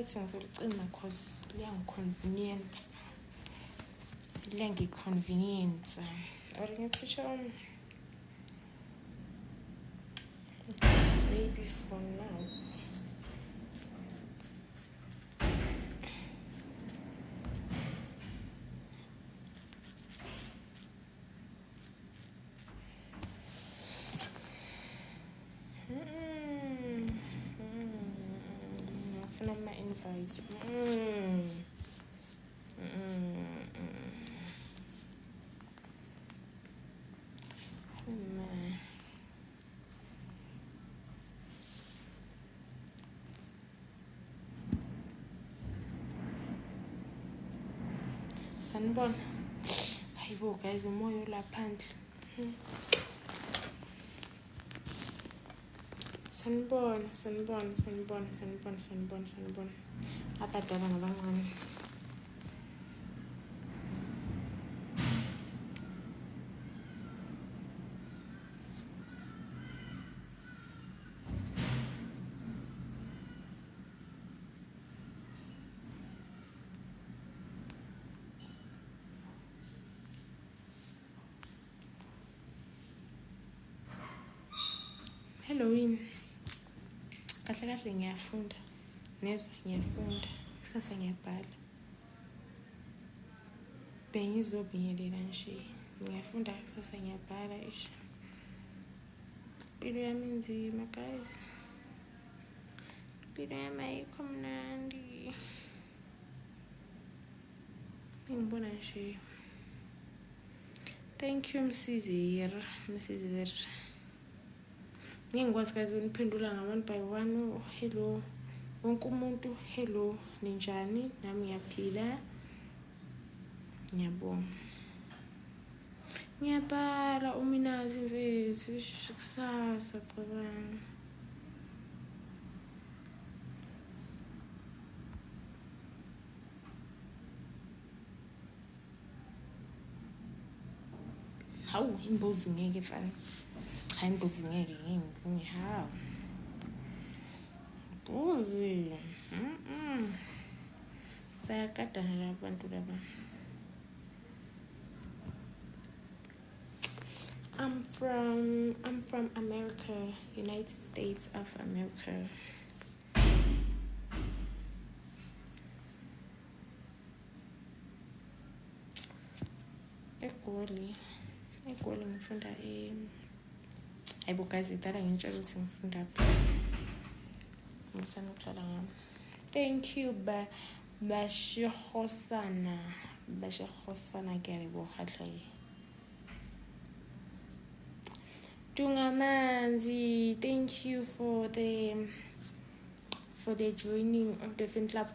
Sengizolicima cause liyangiconvenience. Liyangiconvenience. Or ngithi maybe for now. Ngifuna ama-invite. Sanibona. Hayibo guys, umoya olaphandle. Sanibona. Abadala nabancane. Halloween. Kahle ngiyafunda. Nezwa ngiyafunda. Kusasa ngiyabhala. Bengizobingelela nje. Ngiyafunda kusasa ngiyabhala. Impilo yami inzima guys. Impilo yami ayikho mnandi. Ngibona nje. Thank you Msizir. Ngingikwazi guys ukuniphendula nga-one by one. Hello wonke umuntu, hello ninjani, nami ngiyaphila, ngiyabonga. Ngiyabhala uminazi mfethu kusasa cabanga. Hawu imbuzi ngeke mfana. Hayi imbuzi ngeke ngihawu. Uzi. Bayakadana labantu laba. I'm from America, United States of America. Egoli ngifunda hayibo guys idala ngitshela ukuthi ngifunda phi. Ngisana ukuhlala ngami. Thank you bashihosana ke bo khahle. Dungamanzi, thank you for the joining of the fan club.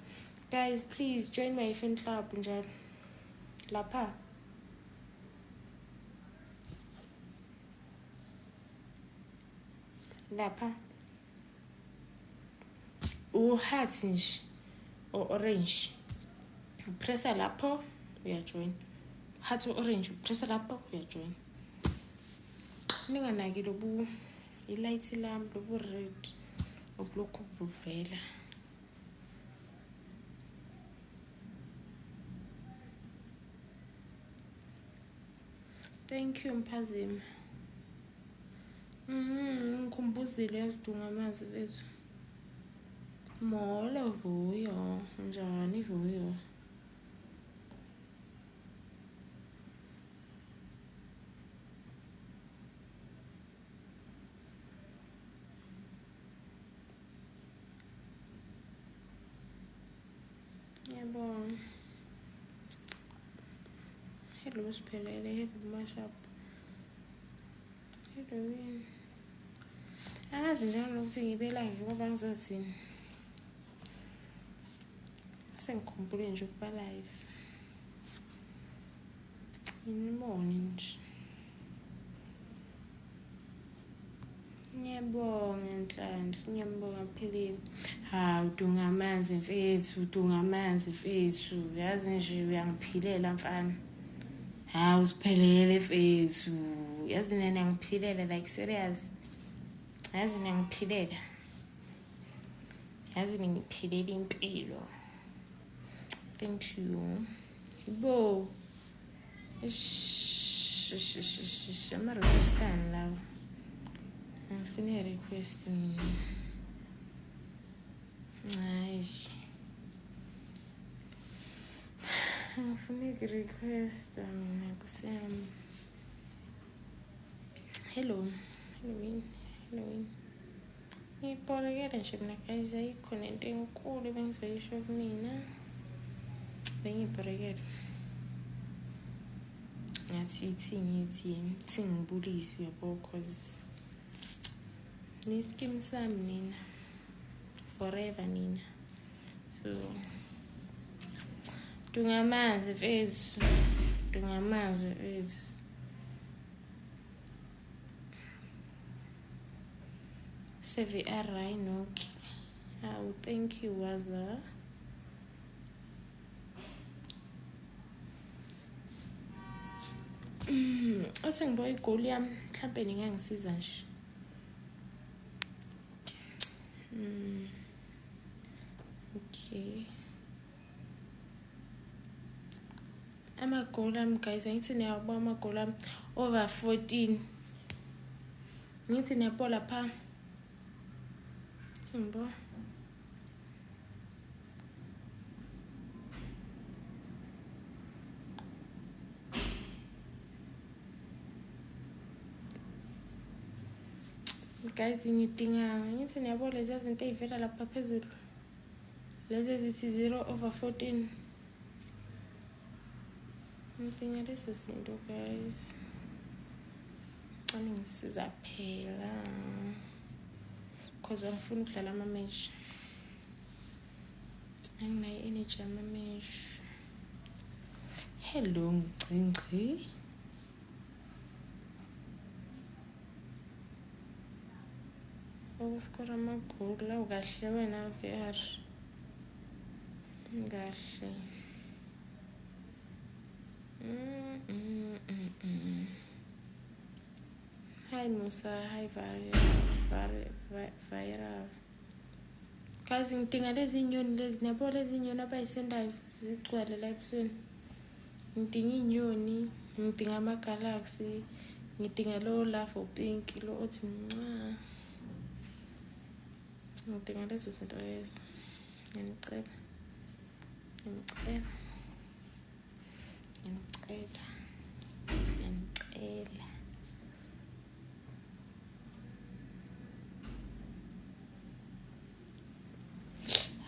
Guys, please join my fan club njalo. Lapha. Uhat nje orange. Press lapho uyajoin. Hat orange press lapho uyajoin. Ninganaki lobu ilight lamp lobu red oblokhu buvela. Thank you Mphazima. Ngikhumbuzile yazidunga amanzi lethu. Mola Vuyo, njani Vuyo? Yabona. Hello siphelele, hello mashup. Hello. Angazi njalo ukuthi ngibe live ngoba ngizothini. Sengikhumbule nje ukuba live. Ngibone nje. Ngiyabonga Nhlanhla, ngiyabonga Phelele. Hawu udunga amanzi mfethu, yazi nje uyangiphilela mfana. Hawu siphelele mfethu. Yazi nina ngiphilela like serious. Yazi ningiphilela. yazi ngiphelele impilo. Thank you. Bo. I'm a request now. I'm finna request me. Nice. I'm finna request hello. Halloween. Ngipolekele nje mina guys, ayikhona into enkulu bengizoyisho kumina. Bengibrekele. Ngathi ngibulisi uyabo, cause niskim sami nina forever nina. So dungamanzi fethu. CVR Rhinoki. Oh, thank you, Waza. Othi ngiboya igoli yami mhlawumbe ningangisiza nje. Okay. Amagoli ami guys, ngithi niyabona amagoli ami over 14. Ngithi niyabola pha. Simbo. Guys, ngithi niyabona lezi zinto ezivela lapha phezulu. Lezi zithi 0/14. Ngidinga leso zinto guys. Ngisiza phela. Cause angifuni ukudlala ama-match. Anginayo energy ama-match. Hello Ngcingci. Ukuskora amagoli la ukahle wena VR. Ngahle. Hi Musa, hi viral. Kazi ngidinga lezi inyoni lezi, niyabo lezi inyoni abayisendayo zigcwele la ebusweni. Ngidinga inyoni, ngidinga ama-galaxy, ngidinga lo love pink, lo othi mncwa. Ngidinga lezo zinto lezo. Ngiyanicela.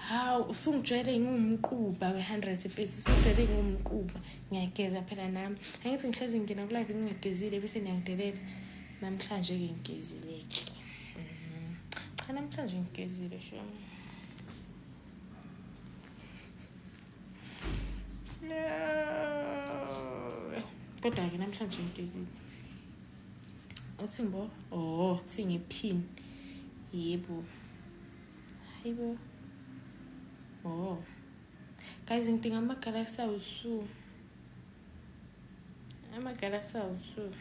Hawu, usungijwayele ngumquba we100 fethu, usungijwayele ngumquba. Ngiyageza phela nami. Angithi ngihlezi ngina ku live ngingagezile bese niyangidelela. Namhlanje ke ngigezile ke. Cha namhlanje ngigezile sho. Kodwa ke namhlanje ngigezile. Uthi ngibo? Oh, thi ngiphini. Yebo. Hayibo. Oh. Guys, ngidinga ama-galaxy awu-2. Ama-galaxy awu-2.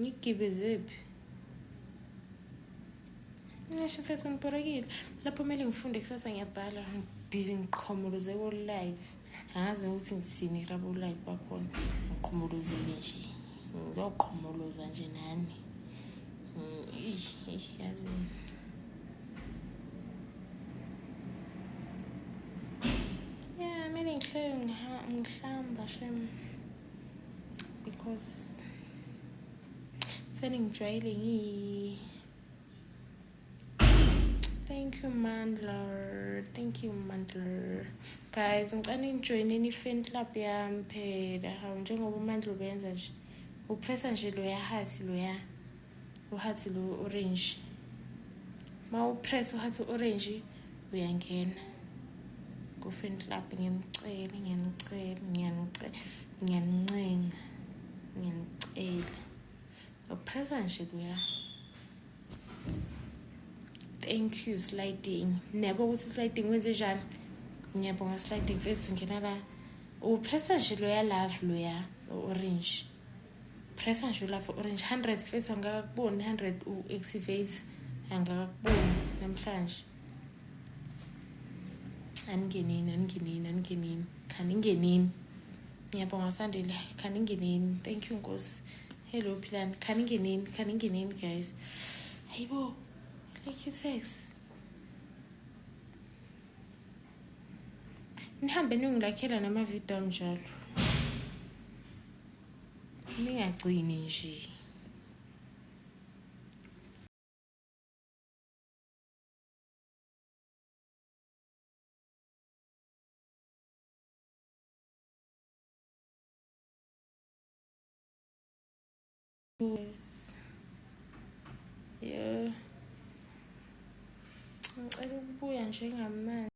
Ngigibezephi? Ngisho mfethu ngibhorekile. Lapho kumele ngifunde kusasa ngiyabhala. Busy ngiqhomoloze ko-live. Angazi ukuthi ngithini rabo live bakhona. Ngiqhomolozile nje. Ngizoqhomoloza nje nani. Yazi. Yeah, mele ngihlamba shem. Because seningijwayele Thank you Mandler. Guys, ngicela nijoineni i-fan club yami phela. Hawu njengoba uMandla ubenza nje. Upressa nje lo yahathi loya. Uhathi lo orange. Ma upress uhathi orange uyangena. Ku fan club ngiyanicela. Upressa nje loya. Thank you sliding. Niyabo ukuthi sliding wenze njani? Ngiyabonga sliding fethu ngena la upressa nje loya love loya orange, pressa nje ulove orange 100 futhi angakakuboni 100 u-activate angakakuboni namhlanje. Aningenini khaningenini, ngiyabonga Sandile, khaningenini, thank you Nkosi. Hello Philani, khaningenini guys. Hayibo like you sex, nihambe ningilakhela namavidiyo amjalo, ningagcini nje. Yes. Yeah. Ngicela ukubuya njengamanje.